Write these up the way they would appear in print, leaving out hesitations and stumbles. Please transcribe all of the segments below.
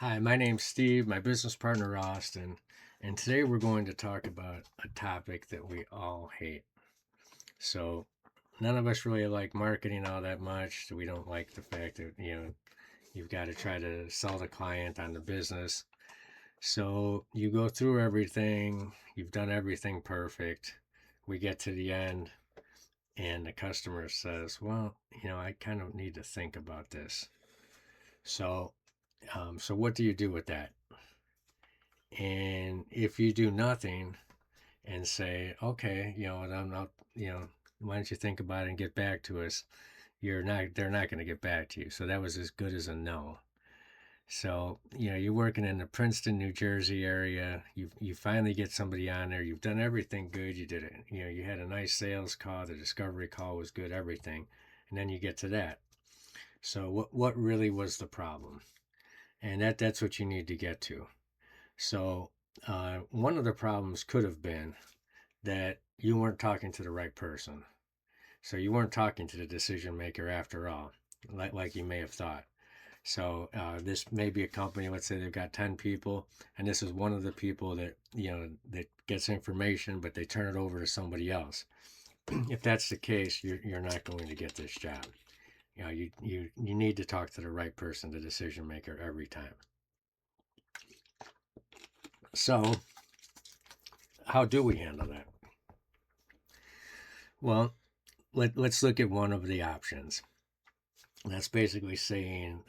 Hi, my name's Steve, my business partner Austin, and today we're going to talk about a topic that we all hate. So, none of us really like marketing all that much. We don't like the fact that, you've got to try to sell the client on the business. So, you go through everything, you've done everything perfect. We get to the end, and the customer says, well, I kind of need to think about this. So, so what do you do with that? And if you do nothing and say, okay, I'm not, why don't you think about it and get back to us? They're not going to get back to you. So that was as good as a no. So, you're working in the Princeton, New Jersey area. You finally get somebody on there. You've done everything good. You did it. You had a nice sales call. The discovery call was good, everything. And then you get to that. So what really was the problem? And that's what you need to get to. So, one of the problems could have been that you weren't talking to the right person. So, you weren't talking to the decision maker after all, like you may have thought. So, this may be a company, let's say they've got 10 people, and this is one of the people that gets information, but they turn it over to somebody else. If that's the case, you're not going to get this job. You need to talk to the right person, the decision maker, every time. So, how do we handle that? Well, let's look at one of the options. That's basically saying,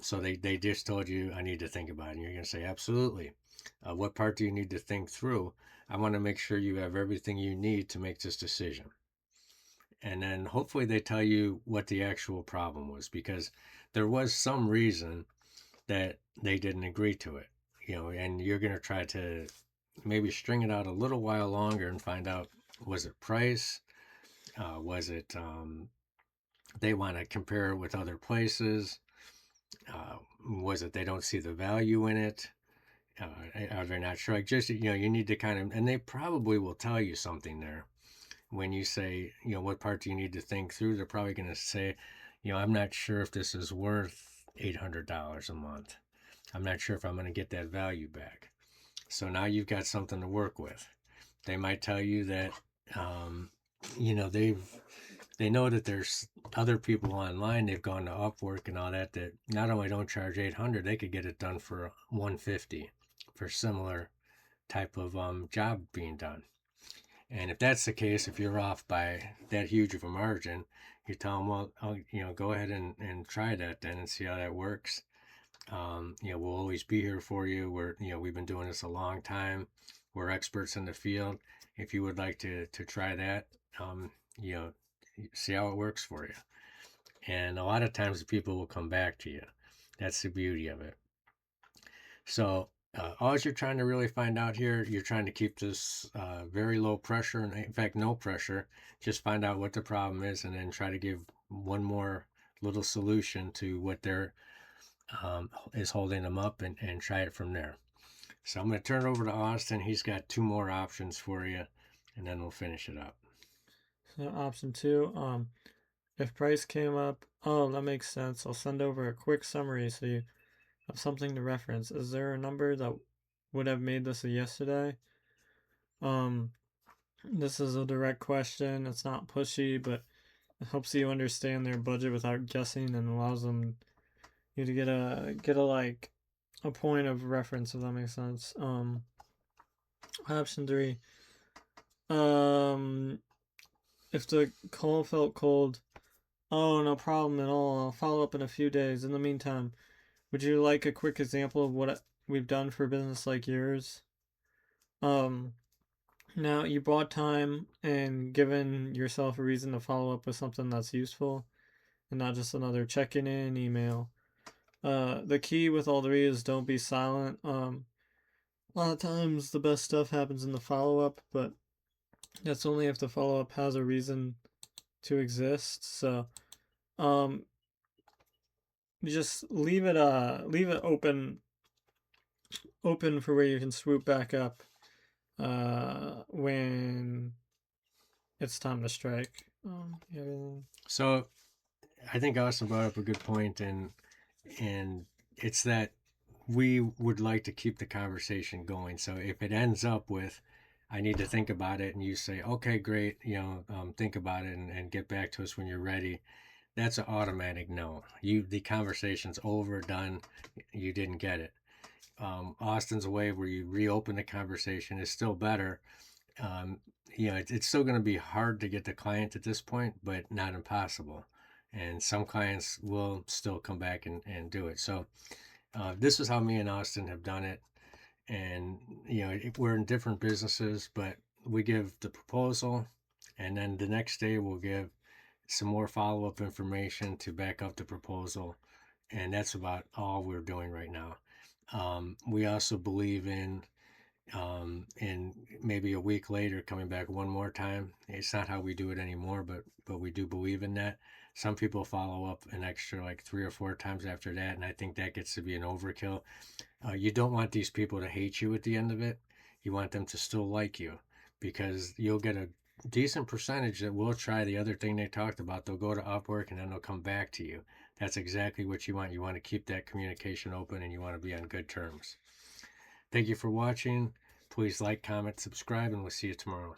so they just told you, I need to think about it. And you're going to say, absolutely. What part do you need to think through? I want to make sure you have everything you need to make this decision. And then hopefully they tell you what the actual problem was, because there was some reason that they didn't agree to it, and you're going to try to maybe string it out a little while longer and find out, was it price? Was it they want to compare it with other places? Was it they don't see the value in it? Are they not sure? Like, just, you need to kind of, and they probably will tell you something there. When you say, what part do you need to think through? They're probably going to say, I'm not sure if this is worth $800 a month. I'm not sure if I'm going to get that value back. So now you've got something to work with. They might tell you that, um, they know that there's other people online. They've gone to Upwork and all that. That not only don't charge 800, they could get it done for 150 for similar type of job being done. And if that's the case, if you're off by that huge of a margin, you tell them, well, go ahead and try that then and see how that works. We'll always be here for you. We've been doing this a long time. We're experts in the field. If you would like to try that, you know, see how it works for you. And a lot of times the people will come back to you. That's the beauty of it. So, all you're trying to really find out here, you're trying to keep this very low pressure, and in fact, no pressure. Just find out what the problem is, and then try to give one more little solution to what they're is holding them up, and try it from there. So I'm going to turn it over to Austin. He's got two more options for you, and then we'll finish it up. So option two, if price came up, oh, that makes sense. I'll send over a quick summary so you have something to reference. Is there a number that would have made this a yesterday? Um, this is a direct question. It's not pushy, but it helps you understand their budget without guessing and allows them you to get a like a point of reference if that makes sense. Option three. Um, if the call felt cold, oh, no problem at all. I'll follow up in a few days. In the meantime, would you like a quick example of what we've done for business like yours? Um, Now you bought time and given yourself a reason to follow up with something that's useful and not just another checking in email. The key with all three is don't be silent. A lot of times the best stuff happens in the follow up, but that's only if the follow up has a reason to exist. So, um, just leave it open for where you can swoop back up when it's time to strike. Yeah. So I think Austin brought up a good point, and it's that we would like to keep the conversation going. So if it ends up with, I need to think about it, and you say, okay, great, think about it and get back to us when you're ready, that's an automatic no. The conversation's over, done. You didn't get it. Austin's way, where you reopen the conversation, is still better. Um, it's still going to be hard to get the client at this point, but not impossible. And some clients will still come back and do it. So this is how me and Austin have done it. And we're in different businesses, but we give the proposal, and then the next day we'll give some more follow-up information to back up the proposal, and that's about all we're doing right now. We also believe in maybe a week later coming back one more time. It's not how we do it anymore, but we do believe in that. Some people follow up an extra like 3 or 4 times after that, and I think that gets to be an overkill. You don't want these people to hate you at the end of it. You want them to still like you, because you'll get a decent percentage that will try the other thing they talked about. They'll go to Upwork and then they'll come back to you. That's exactly what you want. You want to keep that communication open, and you want to be on good terms. Thank you for watching. Please like, comment, subscribe, and we'll see you tomorrow.